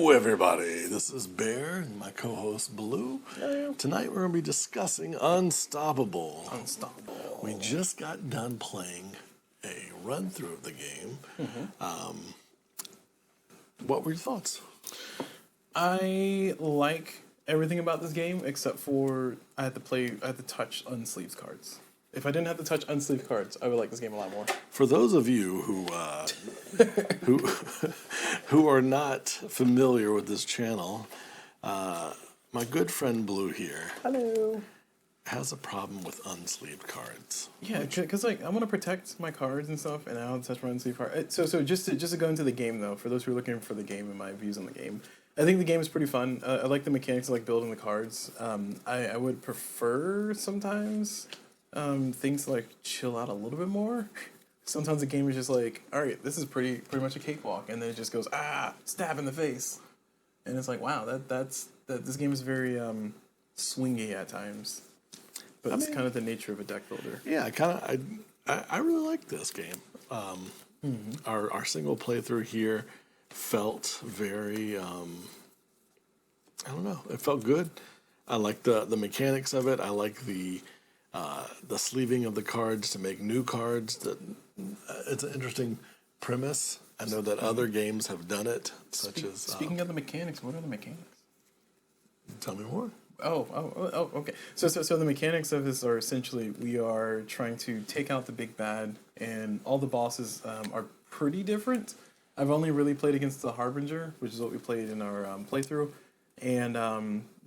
Everybody. This is Bear and my co-host Blue. Tonight we're going to be discussing Unstoppable. We just got done playing a run-through of the game. What were your thoughts? I like everything about this game except for I had to touch unsleeved cards. If I didn't have to touch unsleeved cards, I would like this game a lot more. For those of you who are not familiar with this channel, my good friend Blue here has a problem with unsleeved cards. Yeah, because I want to protect my cards and stuff, and I don't touch my unsleeved card. So just to go into the game though, for those who are looking for the game and my views on the game, I think the game is pretty fun. I like the mechanics, I like building the cards. I would prefer sometimes things to like chill out a little bit more. Sometimes the game is just like, all right, this is pretty much a cakewalk, and then it just goes stab in the face, and it's like, wow, that this game is very swingy at times, but it's kind of the nature of a deck builder. Yeah, I really like this game. Our single playthrough here felt very I don't know, it felt good. I like the mechanics of it. I like the sleeving of the cards to make new cards. It's an interesting premise. I know that other games have done it, such as... Speaking of the mechanics, what are the mechanics? Tell me more. Oh, okay. So the mechanics of this are essentially we are trying to take out the big bad, and all the bosses are pretty different. I've only really played against the Harbinger, which is what we played in our playthrough. And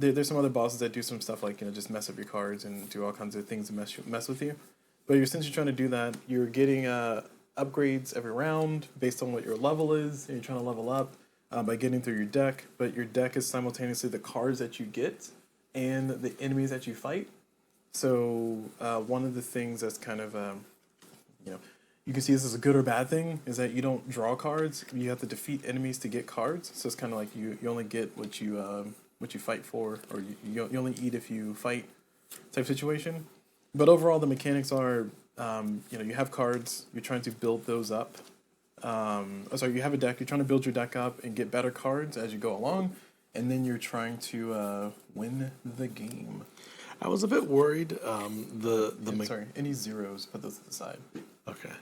there's some other bosses that do some stuff like, just mess up your cards and do all kinds of things to mess with you. But you're essentially trying to do that. You're getting upgrades every round based on what your level is, and you're trying to level up by getting through your deck. But your deck is simultaneously the cards that you get and the enemies that you fight. So one of the things that's kind of, you can see this as a good or bad thing, is that you don't draw cards. You have to defeat enemies to get cards. So it's kind of like you only get what you fight for, or you only eat if you fight type situation. But overall, the mechanics are, you have cards. You're trying to build those up. You have a deck. You're trying to build your deck up and get better cards as you go along. And then you're trying to win the game. I was a bit worried. Sorry, any zeros, put those to the side. Okay.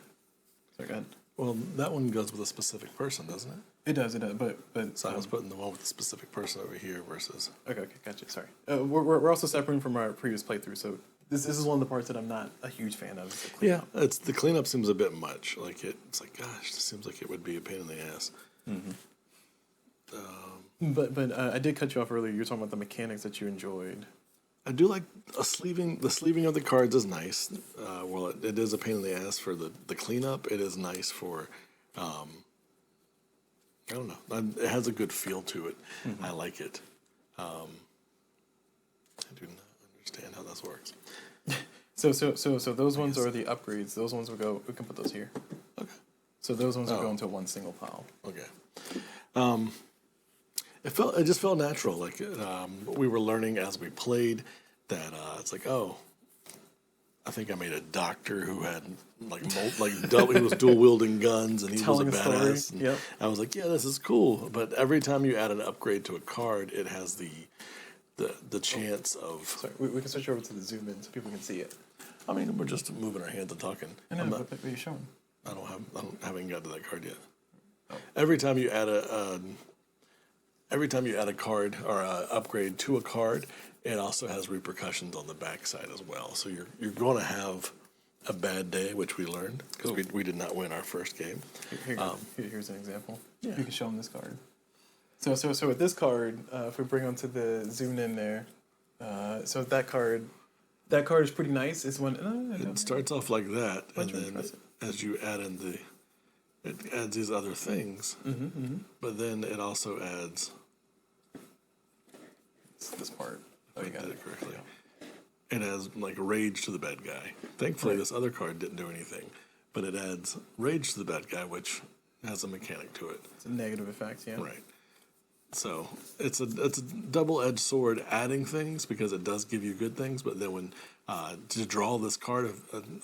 Sorry, go ahead. Well, that one goes with a specific person, doesn't it? It does, but... So I was putting the one with the specific person over here versus... Okay, gotcha, sorry. We're also separating from our previous playthrough, so this is one of the parts that I'm not a huge fan of. Yeah, the cleanup seems a bit much. It's like, gosh, this seems like it would be a pain in the ass. But I did cut you off earlier. You were talking about the mechanics that you enjoyed. I do like the sleeving of the cards is nice. Well, it is a pain in the ass for the cleanup. It is nice for, I don't know. It has a good feel to it. I like it. I do not understand how this works. So those ones are the upgrades. Those ones we can put those here. Okay. So those ones will go into one single pile. Okay. It just felt natural. Like we were learning as we played that it's like, oh, I think I made a doctor who had he was dual wielding guns and he was a badass. Yep. I was like, yeah, this is cool. But every time you add an upgrade to a card, it has the chance of. Sorry, we can switch over to the zoom in so people can see it. I mean, we're just moving our hands and talking. I know, but you're showing. I haven't got to that card yet. Oh. Every time you add a card or an upgrade to a card, it also has repercussions on the backside as well. So you're going to have a bad day, which we learned because we did not win our first game. Here's an example. Yeah. You can show them this card. So with this card, if we bring onto the zoomed in there, so that card is pretty nice. It's one. It starts off like that, and then as you add in it adds these other things, but then it also adds. This part. Oh, you got it correctly. Yeah. It adds rage to the bad guy. Thankfully, this other card didn't do anything, but it adds rage to the bad guy, which has a mechanic to it. It's a negative effect, yeah. Right. So it's a double-edged sword, adding things because it does give you good things, but then when to draw this card,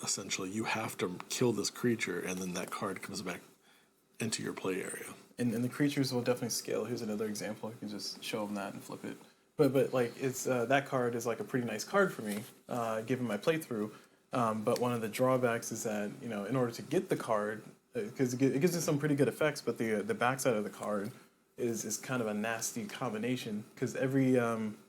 essentially you have to kill this creature, and then that card comes back into your play area. and the creatures will definitely scale. Here's another example. You can just show them that and flip it. But like it's that card is like a pretty nice card for me, given my playthrough. But one of the drawbacks is that in order to get the card, because it gives it some pretty good effects, but the backside of the card is kind of a nasty combination. Because every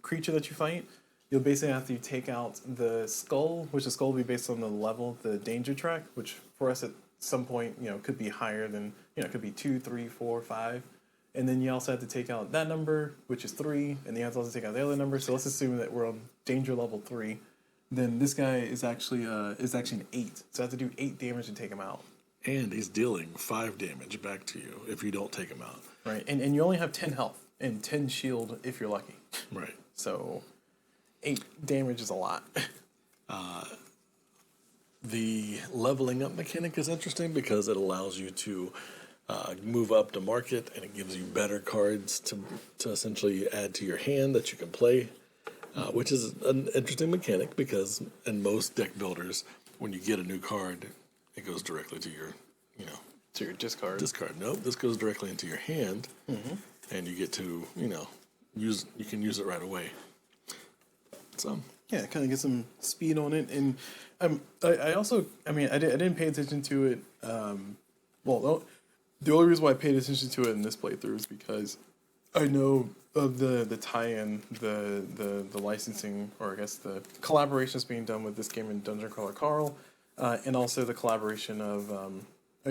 creature that you fight, you'll basically have to take out the skull, which the skull will be based on the level, the danger track, which for us at some point could be higher than it could be 2, 3, 4, 5. And then you also have to take out that number, which is 3, and you have to also take out the other number. So let's assume that we're on danger level 3. Then this guy is actually an 8. So I have to do 8 damage to take him out. And he's dealing 5 damage back to you if you don't take him out. Right, and you only have 10 health and 10 shield if you're lucky. Right. So 8 damage is a lot. The leveling up mechanic is interesting because it allows you to move up to market, and it gives you better cards to essentially add to your hand that you can play, which is an interesting mechanic because in most deck builders, when you get a new card, it goes directly to your, to your discard. discard. Nope, this goes directly into your hand, and you get to, you can use it right away. So Yeah, kind of get some speed on it, and I also, I didn't pay attention to it. The only reason why I paid attention to it in this playthrough is because I know of the tie-in, the licensing, or I guess the collaborations being done with this game and Dungeon Crawler Carl, and also the collaboration of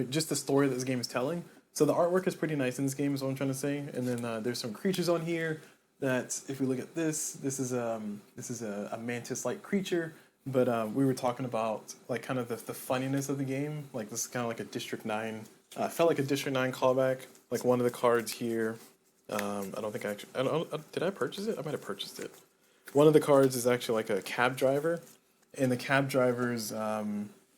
just the story that this game is telling. So the artwork is pretty nice in this game, is what I'm trying to say. And then there's some creatures on here that, if we look at this is a mantis-like creature. But we were talking about like kind of the funniness of the game. Like this is kind of like a District 9. Felt like a District 9 callback. Like one of the cards here. I don't think did I purchase it? I might have purchased it. One of the cards is actually like a cab driver, and the cab drivers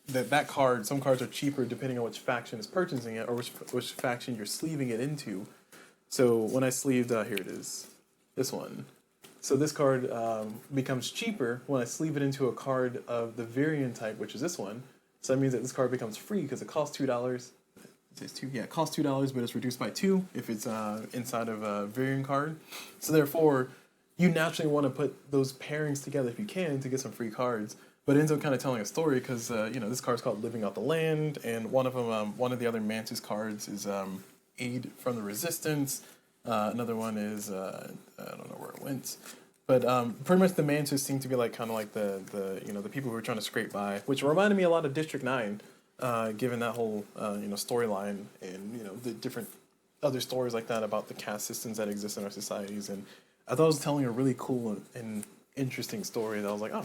that card. Some cards are cheaper depending on which faction is purchasing it or which faction you're sleeving it into. So when I sleeved, here it is, this one. So this card becomes cheaper when I sleeve it into a card of the variant type, which is this one. So that means that this card becomes free because it costs $2. It says 2. Yeah, it costs $2, but it's reduced by 2 if it's inside of a variant card. So therefore, you naturally want to put those pairings together if you can to get some free cards. But it ends up kind of telling a story because this card's called Living Out the Land, and one of them, one of the other Mantis cards is Aid from the Resistance. Another one is I don't know where it went, but pretty much the Mantis seem to be like kind of like the people who are trying to scrape by, which reminded me a lot of District 9, given that whole storyline and the different other stories like that about the caste systems that exist in our societies. And I thought it was telling a really cool and interesting story that I was like, oh,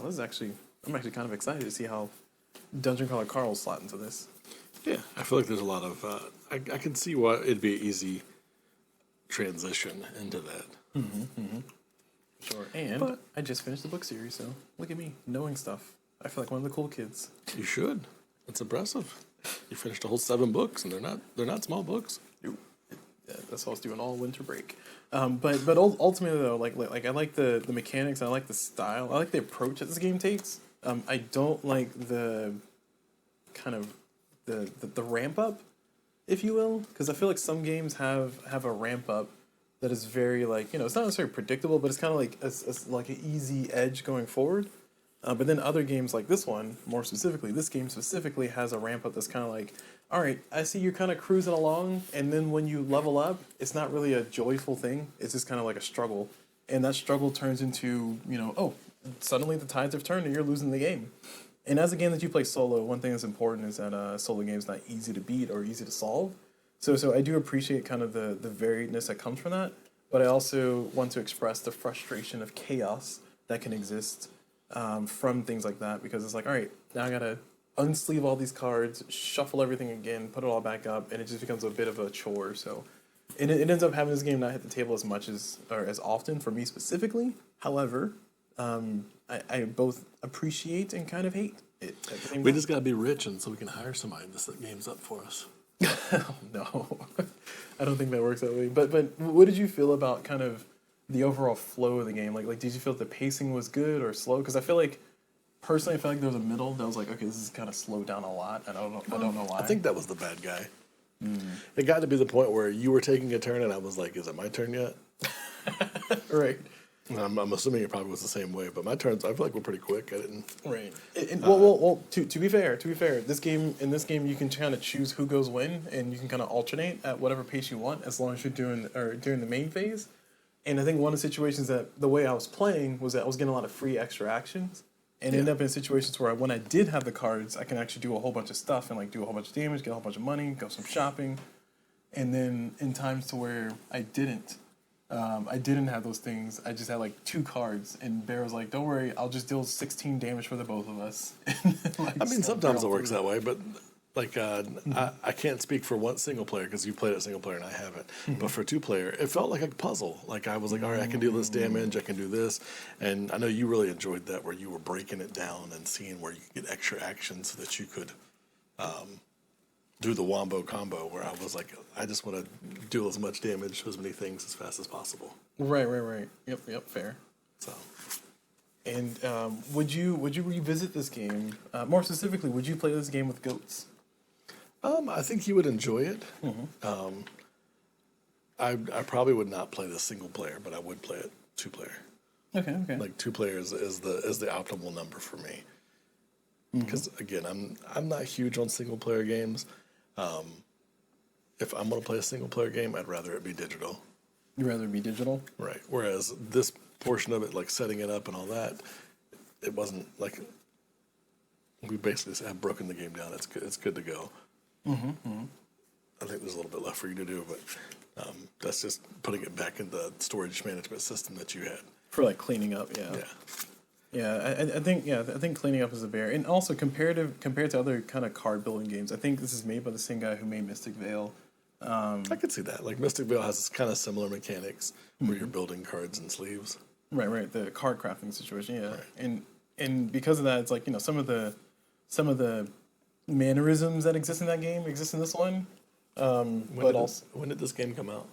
I'm actually kind of excited to see how Dungeon Crawler Carl slot into this. yeah, I feel like there's a lot of I can see why it'd be an easy transition into that. Sure. And I just finished the book series, so look at me knowing stuff. I feel like one of the cool kids. You should. It's impressive. You finished a whole 7 books, and they're not small books. Yeah, that's what I was doing all winter break. But ultimately though, like I like the mechanics. I like the style. I like the approach that this game takes. I don't like the kind of the ramp up, if you will, because I feel like some games have a ramp up that is very it's not necessarily predictable, but it's kind of like an easy edge going forward. But then other games like this one, more specifically, this game specifically has a ramp up that's kind of like, all right, I see you're kind of cruising along, and then when you level up, it's not really a joyful thing. It's just kind of like a struggle, and that struggle turns into suddenly the tides have turned and you're losing the game. And as a game that you play solo, one thing that's important is that a solo game is not easy to beat or easy to solve. So I do appreciate kind of the variedness that comes from that, but I also want to express the frustration of chaos that can exist from things like that, because it's like, all right, now I gotta unsleeve all these cards, shuffle everything again, put it all back up, and it just becomes a bit of a chore. So it ends up having this game not hit the table as much as often for me specifically. However, I both appreciate and kind of hate it at the same time. We just gotta be rich, and so we can hire somebody to set games up for us. No, I don't think that works that way. But what did you feel about kind of the overall flow of the game? Like did you feel the pacing was good or slow? Because I feel like personally, I feel like there was a middle that was like, okay, this is kind of slowed down a lot, and I don't know why. I think that was the bad guy. It got to be the point where you were taking a turn, and I was like, "Is it my turn yet?" Right. And I'm assuming it probably was the same way, but my turns I feel like were pretty quick. I didn't. Right. Well. To be fair, in this game, you can kind of choose who goes when, and you can kind of alternate at whatever pace you want, as long as you're during the main phase. And I think one of the situations that the way I was playing was that I was getting a lot of free extra actions, and ended up in situations where when I did have the cards, I can actually do a whole bunch of stuff and like do a whole bunch of damage, get a whole bunch of money, go some shopping, and then in times to where I didn't have those things. I just had like 2 cards, and Bear was like, "Don't worry, I'll just deal 16 damage for the both of us." I mean, sometimes it works that way, but like I can't speak for one single player because you played it single player and I haven't. But for 2-player, it felt like a puzzle. Like I was like, all right, I can do this damage, I can do this, and I know you really enjoyed that where you were breaking it down and seeing where you could get extra actions so that you could do the wombo combo. Where I was like, I just want to do as much damage to as many things as fast as possible. Right. Yep, fair. So. And would you revisit this game? More specifically, would you play this game with goats? I think you would enjoy it. I probably would not play this single player, but I would play it 2-player. Okay. Like 2 players is the optimal number for me. Because again, I'm not huge on single player games. If I'm gonna play a single player game, I'd rather it be digital. You'd rather it be digital? Right. Whereas this portion of it, like setting it up and all that, it wasn't like we basically have broken the game down. It's good to go. I think there's a little bit left for you to do, but that's just putting it back in the storage management system that you had. For like cleaning up, yeah. I think cleaning up is a bear, and also compared to other kind of card building games, I think this is made by the same guy who made Mystic Vale. I could see that. Like Mystic Vale has kind of similar mechanics where you're building cards and sleeves. Right. The card crafting situation, yeah. Right. And because of that, it's like some of the mannerisms that exist in that game exist in this one. When did this game come out?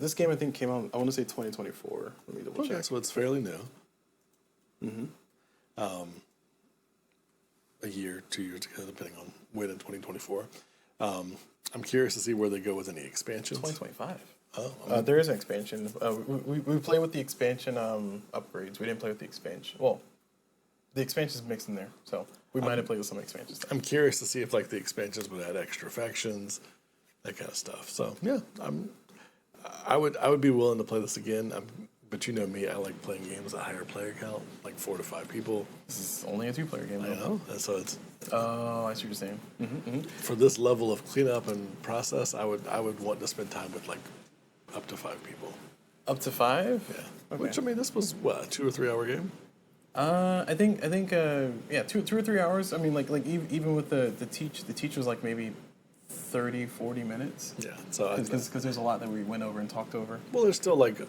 This game I think came out, I want to say 2024. Let me double check. So it's fairly new. A year, 2 years ago, depending on when in 2024. I'm curious to see where they go with any expansions. 2025. Oh, there is an expansion. We play with the expansion upgrades. We didn't play with the expansion. Well, the expansion's mixed in there, so we might have played with some expansions. I'm curious to see if like the expansions would add extra factions, that kind of stuff. So yeah, I would be willing to play this again. But you know me, I like playing games at higher player count, like 4 to 5 people. This is only a 2-player game. I know, and so it's. Oh, I see what you're saying. For this level of cleanup and process, I would want to spend time with like up to 5 people. Up to 5? Yeah. Okay. Which I mean, this was what, a 2 or 3 hour game. I think 2 or 3 hours. I mean, like even with the teach was like maybe 30, 40 minutes. Yeah, so because there's a lot that we went over and talked over. Well, there's still like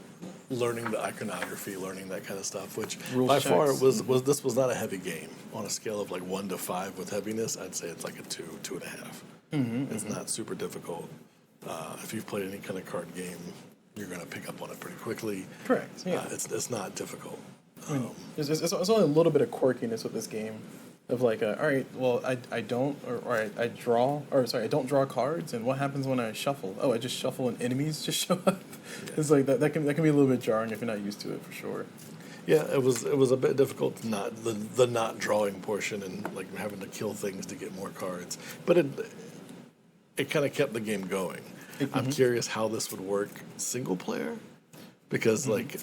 learning the iconography, learning that kind of stuff, which Rules by checks. far was this was not a heavy game. On a scale of like 1 to 5 with heaviness, I'd say it's like a 2, 2.5. It's not super difficult. If you've played any kind of card game, you're going to pick up on it pretty quickly. Correct. Yeah. It's not difficult. There's only a little bit of quirkiness with this game. Of like, all right, well, I don't draw cards, and what happens when I shuffle? Oh, I just shuffle and enemies just show up. Yeah. It's like that can be a little bit jarring if you're not used to it, for sure. Yeah, it was a bit difficult, the not drawing portion and like having to kill things to get more cards, but it kind of kept the game going. I'm curious how this would work single player, because like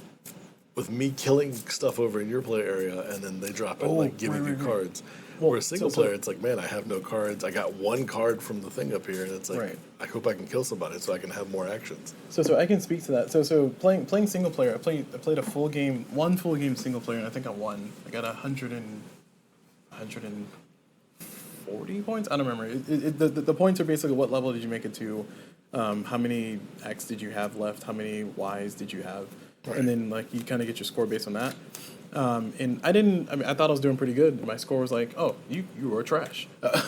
with me killing stuff over in your play area and then they drop it like giving you cards. Well, Whereas single player, it's like, man, I have no cards. I got 1 card from the thing up here, and it's like, I hope I can kill somebody so I can have more actions. So I can speak to that. So playing playing single player, I played a full game, 1 full game single player, and I think I won. I got 140 points. I don't remember. The points are basically what level did you make it to, how many X did you have left, how many Ys did you have. Right. And then like you kind of get your score based on that. And I thought I was doing pretty good. My score was like, oh, you were trash.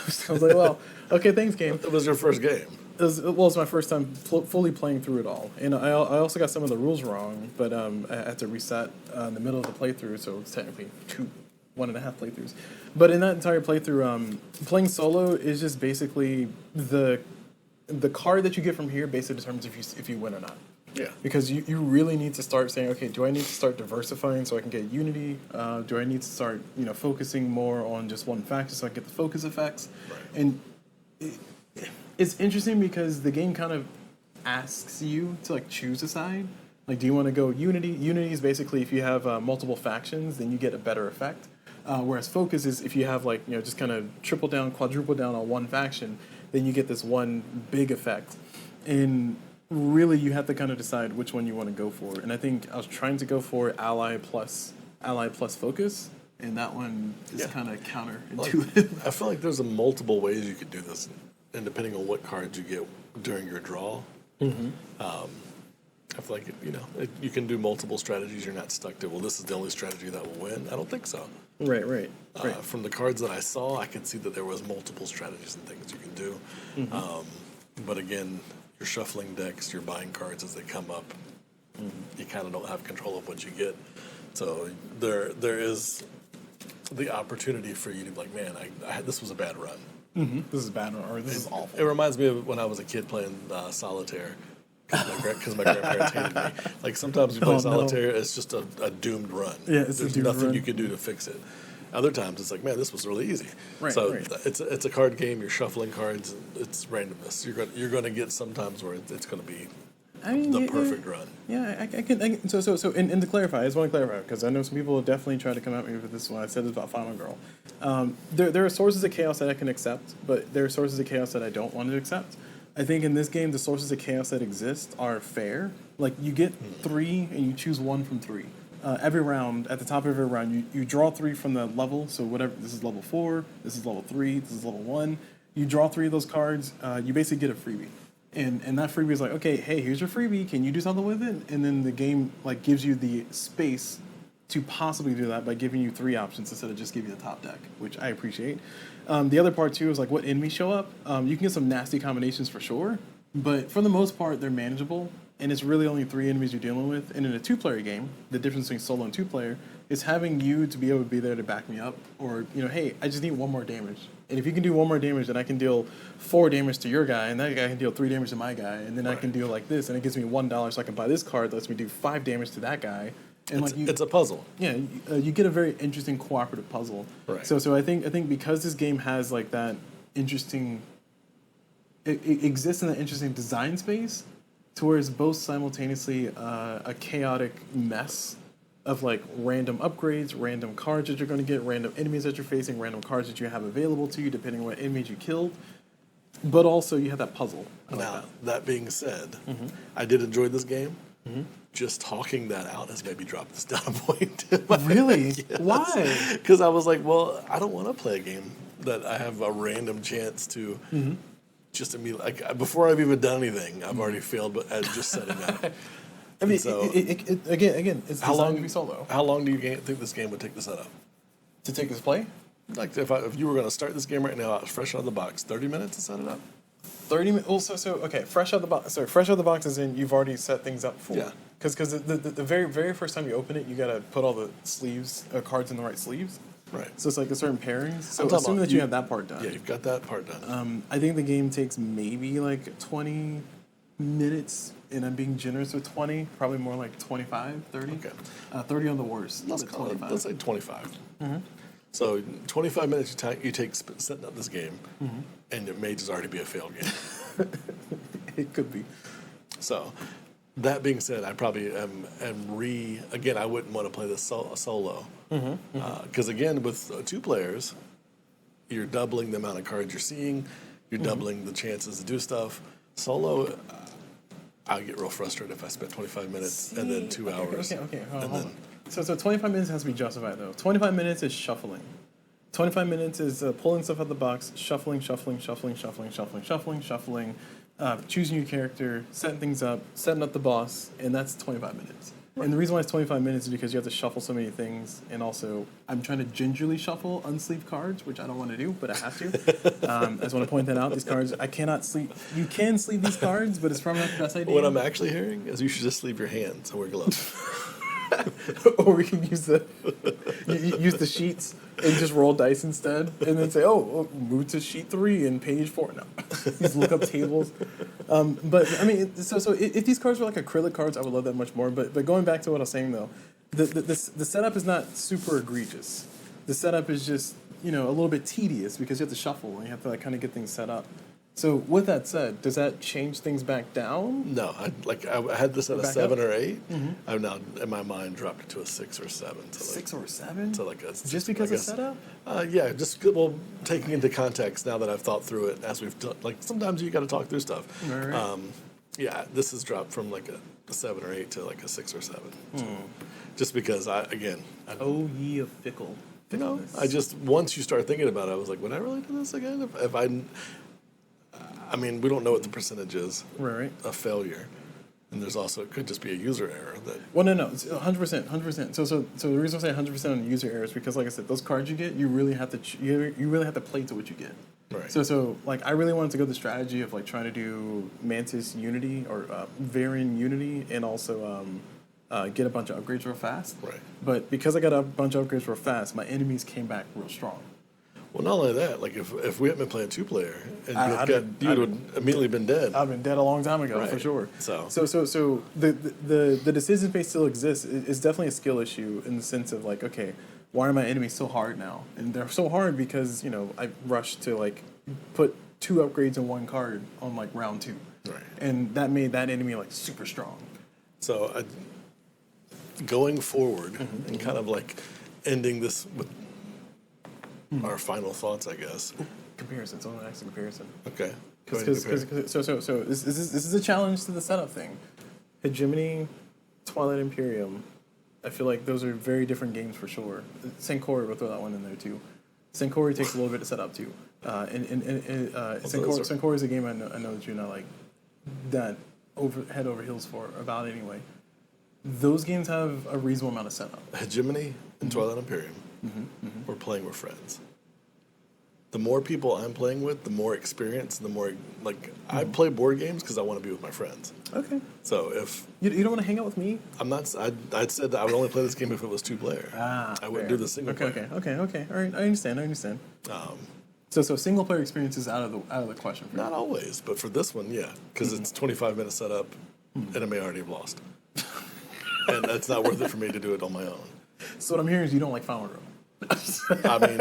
So I was like, well, okay, thanks, game. It was your first game. It was my first time fully playing through it all. And I also got some of the rules wrong, but I had to reset in the middle of the playthrough, so it's technically 1.5 playthroughs. But in that entire playthrough, playing solo is just basically the the card that you get from here basically determines if you win or not. Yeah. Because you really need to start saying, okay, do I need to start diversifying so I can get unity? Do I need to start, focusing more on just one faction so I can get the focus effects? Right. And it's interesting because the game kind of asks you to like choose a side. Like, do you want to go unity? Unity is basically if you have multiple factions, then you get a better effect. Whereas focus is if you have like, just kind of triple down, quadruple down on one faction, then you get this one big effect. And really you have to kind of decide which one you want to go for. And I think I was trying to go for ally plus focus, and that one is kind of counterintuitive. Like, I feel like there's multiple ways you could do this, and depending on what cards you get during your draw. I feel like you can do multiple strategies. You're not stuck to, well, this is the only strategy that will win. I don't think so. Right. From the cards that I saw, I could see that there was multiple strategies and things you can do. But again, you're shuffling decks, you're buying cards as they come up. You kind of don't have control of what you get. So there is the opportunity for you to be like, man, this was a bad run. This is bad, or this is awful. It reminds me of when I was a kid playing solitaire. Because my grandparents hated me. Like sometimes you play solitaire, it's just a doomed run. Yeah, it's There's a doomed nothing run. you can do to fix it. Other times it's like, man, this was really easy. Right, so right. it's a card game. You're shuffling cards. It's randomness. You're going to get sometimes where it's going to be the perfect run. Yeah, I can. So, and to clarify, I just want to clarify because I know some people will definitely try to come at me with this when I said this about Final Girl. There are sources of chaos that I can accept, but there are sources of chaos that I don't want to accept. I think in this game, the sources of chaos that exist are fair. Like, you get 3 and you choose 1 from 3. Every round, at the top of every round, you draw 3 from the level. So whatever, this is level 4, this is level 3, this is level 1. You draw 3 of those cards, you basically get a freebie. And that freebie is like, okay, hey, here's your freebie. Can you do something with it? And then the game like gives you the space to possibly do that by giving you 3 options instead of just giving you the top deck, which I appreciate. The other part too is like what enemies show up. You can get some nasty combinations for sure, but for the most part they're manageable, and it's really only 3 enemies you're dealing with. And in a 2-player game, the difference between solo and 2-player is having you to be able to be there to back me up, or hey, I just need 1 more damage. And if you can do 1 more damage, then I can deal 4 damage to your guy, and that guy can deal 3 damage to my guy, and then I can deal like this, and it gives me $1 so I can buy this card that lets me do 5 damage to that guy. And it's a puzzle. Yeah, you get a very interesting cooperative puzzle. Right. So I think because this game has like that interesting, it exists in that interesting design space, to where it's both simultaneously a chaotic mess of like random upgrades, random cards that you're going to get, random enemies that you're facing, random cards that you have available to you depending on what enemies you killed. But also you have that puzzle. Now, that being said, I did enjoy this game. Just talking that out has maybe dropped this down a point. Really? Yes. Why? Because I was like, well, I don't want to play a game that I have a random chance to just immediately, like, before I've even done anything, I've already failed at just setting up. I mean, so, again, it's designed to be solo. How long do you think this game would take to set up? To take this play? Like, if you were going to start this game right now, fresh out of the box, 30 minutes to set it up? 30 minutes. Also, okay, fresh out of the box. Sorry, fresh out of the box is in you've already set things up for. Yeah. Because the very first time you open it, you gotta put all the sleeves, cards in the right sleeves. Right. So it's like a certain pairing. So I'm talking assuming about that you have that part done. Yeah, you've got that part done. I think the game takes maybe like 20 minutes, and I'm being generous with 20, probably more like 25, 30. Okay. 30 on the worst. Let's call it, let's say 25. So 25 minutes you take setting up this game, and it may just already be a failed game. It could be. So that being said, I probably again, I wouldn't want to play this solo. Because again, with 2 players, you're doubling the amount of cards you're seeing, you're doubling the chances to do stuff. Solo, I get real frustrated if I spend 25 minutes and then 2 hours. Okay. Hold on. So 25 minutes has to be justified, though. 25 minutes is shuffling. 25 minutes is pulling stuff out of the box, shuffling, choosing your character, setting things up, setting up the boss, and that's 25 minutes. Right. And the reason why it's 25 minutes is because you have to shuffle so many things, and also I'm trying to gingerly shuffle unsleeved cards, which I don't want to do, but I have to. I just want to point that out. These cards, I cannot sleeve. You can sleeve these cards, but it's probably not the best idea. What I'm actually hearing is you should just leave your hands and wear gloves. Or we can use use the sheets and just roll dice instead, and then say, "Oh, move to sheet 3 and page 4." No, just look up tables. But I mean, so if these cards were like acrylic cards, I would love that much more. But going back to what I was saying though, the setup is not super egregious. The setup is just a little bit tedious because you have to shuffle and you have to like kind of get things set up. So with that said, does that change things back down? No, I had this at a Back 7 up? or 8. I've now in my mind dropped it to a 6 or 7. So like, 6 or 7? to like a Just because of setup? Yeah, just taking into context now that I've thought through it as we've done. Like sometimes you got to talk through stuff. Right. Yeah, this has dropped from like a 7 or 8 to like a 6 or 7. So, just because Oh, ye of fickle. I just once you start thinking about it, I was like, would I really do this again? If I mean, we don't know what the percentage is Right. of failure, and there's also it could just be a user error that. Well, no, it's 100%, 100%. So the reason I say 100% on user error is because, like I said, those cards you get, you really have to you really have to play to what you get. Right. So like I really wanted to go the strategy of like trying to do Mantis Unity or Varian Unity, and also get a bunch of upgrades real fast. Right. But because I got a bunch of upgrades real fast, my enemies came back real strong. Well, not only that, like if we hadn't been playing 2-player, and you would have immediately been dead. I've been dead a long time ago, Right. for sure. So The decision phase still exists. It's definitely a skill issue in the sense of like, okay, why are my enemies so hard now? And they're so hard because I rushed to like put 2 upgrades in 1 card on like round 2, Right. and that made that enemy like super strong. So going forward and kind of like ending this with our final thoughts, I guess. Comparison. Someone asked a comparison. Okay. Go ahead and compare. So this is a challenge to the setup thing. Hegemony, Twilight Imperium. I feel like those are very different games for sure. Senkori, we'll throw that one in there too. Senkori takes a little bit to set up too. Senkori is a game I know that you're not like that head over heels for about anyway. Those games have a reasonable amount of setup. Hegemony and Twilight Imperium. We're playing with friends. The more people I'm playing with, the more experience, the more like I play board games because I want to be with my friends. Okay. So if You don't want to hang out with me? I'm not, I'd said that I would only play this game if it was 2-player. I wouldn't do the single player. Okay. All right, I understand. So single player experience is out of the question. For Not always, but for this one, yeah, because it's 25 minutes set up, and I may already have lost, and it's not worth it for me to do it on my own. So what I'm hearing is you don't like Final Row. I mean,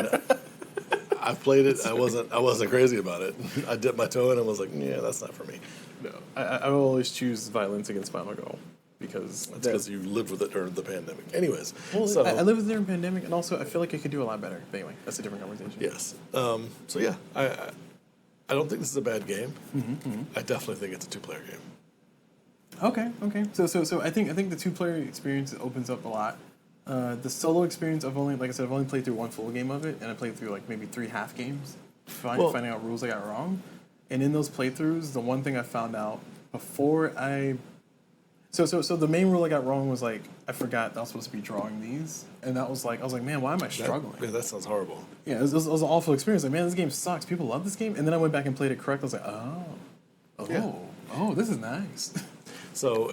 I've played it. I wasn't crazy about it. I dipped my toe in and was like, yeah, that's not for me. No, I will always choose violence against Final Row because That's because you lived with it during the pandemic. Anyways, well, so I lived during the pandemic, and also I feel like I could do a lot better. But anyway, that's a different conversation. yes. So yeah, I don't think this is a bad game. I definitely think it's a 2-player game. Okay. So I think the 2-player experience opens up a lot. The solo experience, I've only played through 1 full game of it, and I played through like maybe 3 half games, finding out rules I got wrong. And in those playthroughs, the one thing I found out before so the main rule I got wrong was like I forgot that I was supposed to be drawing these, and I was like, man, why am I struggling? That sounds horrible. Yeah, it was an awful experience. Like, man, this game sucks. People love this game, and then I went back and played it correct. I was like, this is nice. So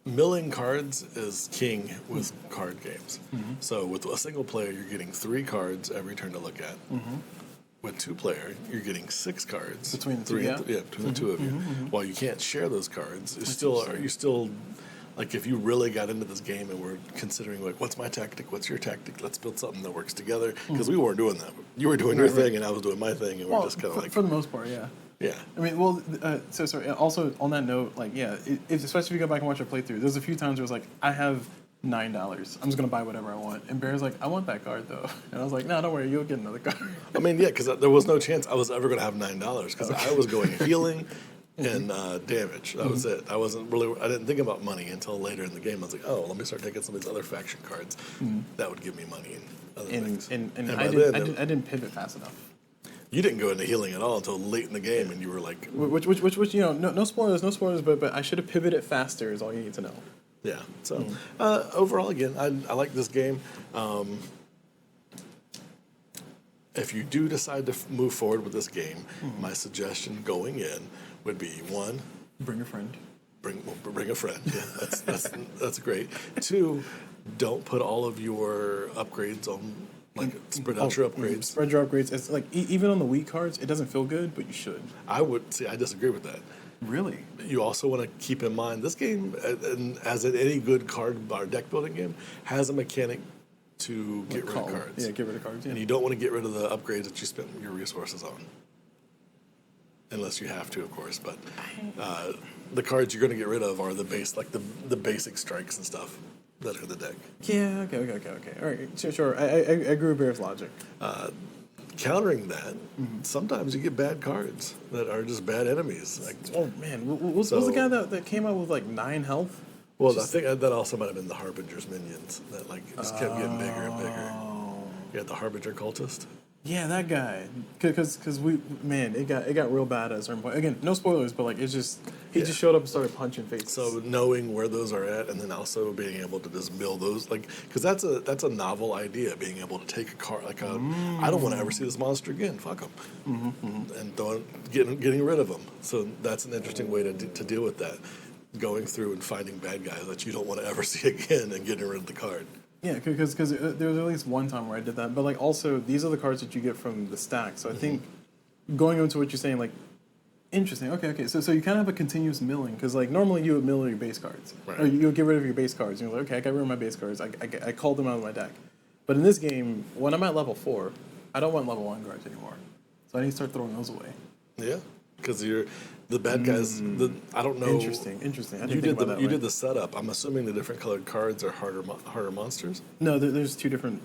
milling cards is king with card games. So with a single player, you're getting 3 cards every turn to look at. With 2-player, you're getting 6 cards Between the two, between the 2 of you. While you can't share those cards, you still like if you really got into this game and we're considering like, what's my tactic, what's your tactic? Let's build something that works together because we weren't doing that. You were doing your thing and I was doing my thing, and we're just kind of like for the most part, yeah. Yeah. I mean, well, so also on that note, like, yeah, especially if you go back and watch our playthrough, there's a few times where it's like, I have $9. I'm just going to buy whatever I want. And Bear's like, I want that card, though. And I was like, no, don't worry, you'll get another card. I mean, yeah, because there was no chance I was ever going to have $9 because I was going healing and damage. That was it. I didn't think about money until later in the game. I was like, oh, let me start taking some of these other faction cards. That would give me money and other things. And by I didn't pivot fast enough. You didn't go into healing at all until late in the game, and you were like, Which no spoilers, but I should have pivoted faster is all you need to know. yeah. So overall, again, I like this game. If you do decide to move forward with this game, my suggestion going in would be 1, Bring a friend. bring a friend. Yeah, that's great. 2, don't put all of your upgrades on, like, spread out your upgrades. Spread your upgrades. It's like even on the weak cards, it doesn't feel good, but you should. I disagree with that. Really? You also want to keep in mind this game, and as in any good card or deck building game, has a mechanic to get rid of cards. Yeah, get rid of cards. Yeah. And you don't want to get rid of the upgrades that you spent your resources on. Unless you have to, of course. But the cards you're going to get rid of are the base, like the basic strikes and stuff that are in the deck. Yeah, okay. All right, sure. I agree with Bear's logic. Countering that, sometimes you get bad cards that are just bad enemies. Like, Oh, man. Was the guy that came out with, like, 9 health? well, I think that also might have been the Harbinger's minions that, like, just kept getting bigger and bigger. You got the Harbinger cultist. Yeah, that guy. Because it got real bad at a certain point. Again, no spoilers, but, like, he just showed up and started punching faces. So knowing where those are at, and then also being able to just mill those, like, because that's a novel idea, being able to take a card, like I don't want to ever see this monster again. Fuck them, and getting rid of them. So that's an interesting way to deal with that, going through and finding bad guys that you don't want to ever see again and getting rid of the card. Yeah, because there was at least one time where I did that. But, like, also, these are the cards that you get from the stack. So I think going into what you're saying, like, interesting. Okay. So you kind of have a continuous milling. Because, like, normally you would mill your base cards. Right. Or you would get rid of your base cards. And you're like, okay, I got rid of my base cards. I called them out of my deck. But in this game, when I'm at level 4, I don't want level 1 cards anymore. So I need to start throwing those away. Yeah, because the bad guys. I don't know. Interesting. I didn't think about that You way. did the setup. I'm assuming the different colored cards are harder monsters. No, there's 2 different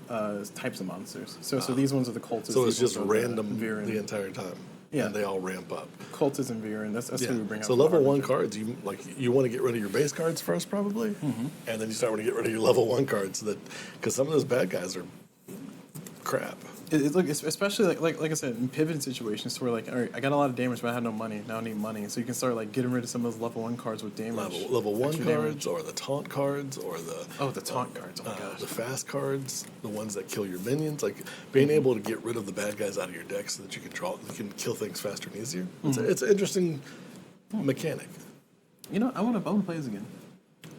types of monsters. So these ones are the cultists. So it's these just ones are random Viren. the entire time. Yeah. And they all ramp up. Cultists and Viren. That's Yeah. who we bring up. So level 1 cards, you want to get rid of your base cards first, probably, and then you start to get rid of your level 1 cards, because some of those bad guys are crap. It's like, especially like I said, in pivoting situations where, like, all right, I got a lot of damage, but I had no money. Now I need money, so you can start, like, getting rid of some of those level 1 cards with damage. Level 1 extra cards, damage. or the taunt cards, or The taunt cards. Oh my gosh. the fast cards, the ones that kill your minions, like being able to get rid of the bad guys out of your deck so that you can kill things faster and easier. It's an interesting mechanic. You know, I want to play this again.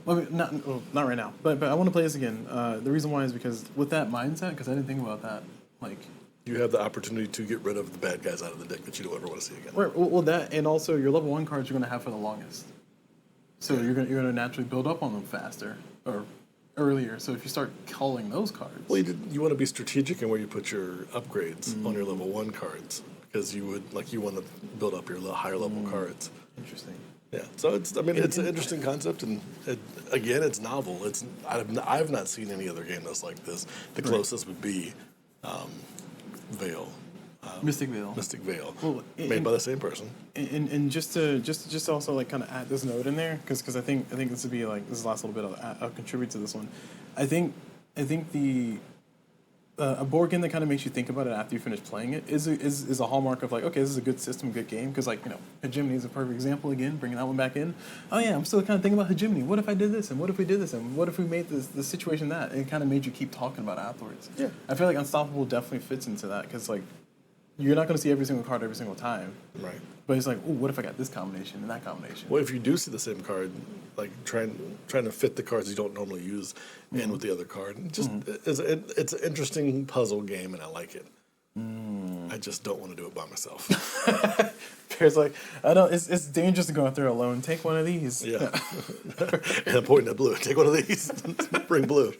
Well, not right now, but I want to play this again. The reason why is because with that mindset, because I didn't think about that. Like, You have the opportunity to get rid of the bad guys out of the deck that you don't ever want to see again. right, well, that, and also your level 1 cards you're going to have for the longest. So you're gonna naturally build up on them faster or earlier. So if you start calling those cards, Well, you want to be strategic in where you put your upgrades on your level 1 cards, because you want to build up your higher level cards. interesting. Yeah, so it's an interesting concept, and again, it's novel. I've not seen any other game that's like this. The closest would be Veil, Mystic Veil. Mystic Veil, Well, made by the same person. And just to also, like, kind of add this note in there, because I think this would be, like, this last little bit I'll contribute to this one. I think the a board game that kind of makes you think about it after you finish playing it is a hallmark of, like, okay, this is a good system, good game. Because, like, you know, Hegemony is a perfect example. Again, bringing that one back in. Oh yeah, I'm still kind of thinking about Hegemony. What if I did this, and what if we did this, and what if we made this situation that? And it kind of made you keep talking about it afterwards. Yeah. I feel like Unstoppable definitely fits into that, because, like, you're not going to see every single card every single time. Right. But it's like, ooh, what if I got this combination and that combination? Well, if you do see the same card, like trying to fit the cards you don't normally use in with the other card, it's an interesting puzzle game, and I like it. I just don't want to do it by myself. Bear's like, I know it's dangerous to go out there alone. Take one of these. Yeah. And I'm pointing at Blue. Take one of these. Bring Blue.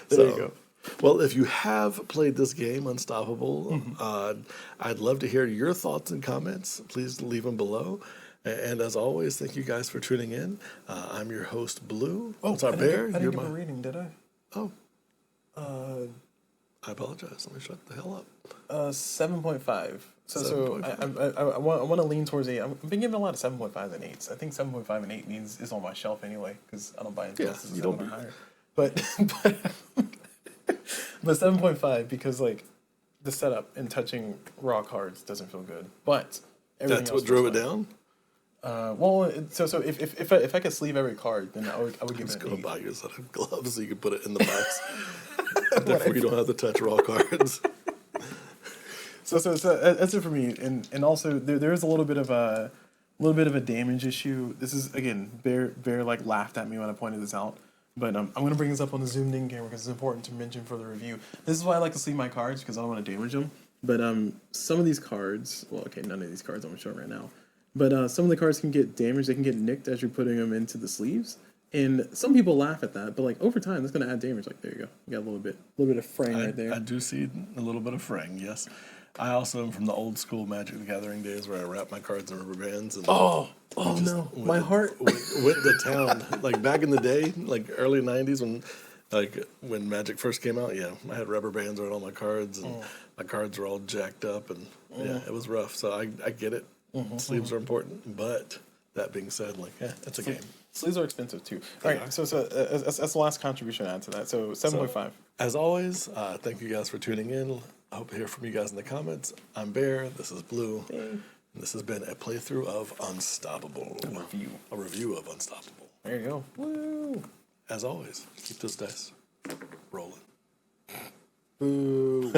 There you go. Well, if you have played this game, Unstoppable, I'd love to hear your thoughts and comments. Please leave them below. And as always, thank you guys for tuning in. I'm your host, Blue. Oh, It's our I Bear. didn't give a reading, did I? Oh. I apologize. Let me shut the hell up. 7.5. So 7.5. I want to lean towards 8. I've been given a lot of 7.5s and 8s. I think 7.5 and 8 is on my shelf anyway, because I don't buy into this. you don't higher. But 7.5, because, like, the setup and touching raw cards doesn't feel good. But everything That's else what drove it feels down? well, so if I could sleeve every card, then I would give Just it go an 8. buy you a set of gloves so you can put it in the box. Therefore, you don't have to touch raw cards. So that's it for me. And also there is a little bit of little bit of a damage issue. This is, again, Bear like laughed at me when I pointed this out. But I'm going to bring this up on the zoomed in camera because it's important to mention for the review. This is why I like to sleeve my cards because I don't want to damage them. But some of these cards, well, okay, none of these cards I'm going to show right now. But some of the cards can get damaged. They can get nicked as you're putting them into the sleeves. And some people laugh at that. But like over time, that's going to add damage. Like, there you go. You got a little bit of fraying right there. I do see a little bit of fraying, yes. I also am from the old school Magic the Gathering days where I wrap my cards in rubber bands. And oh no, my heart went to town. Like back in the day, like early '90s when Magic first came out. Yeah, I had rubber bands around all my cards, and my cards were all jacked up, and yeah, it was rough. So I get it. Sleeves are important, but that being said, like it's a game. Sleeves are expensive too. All right, so that's the last contribution I add to that. So 7.5. As always, thank you guys for tuning in. I hope to hear from you guys in the comments. I'm Bear. This is Blue. And this has been a playthrough of Unstoppable. A review of Unstoppable. There you go. Woo! As always, keep those dice rolling. Boo.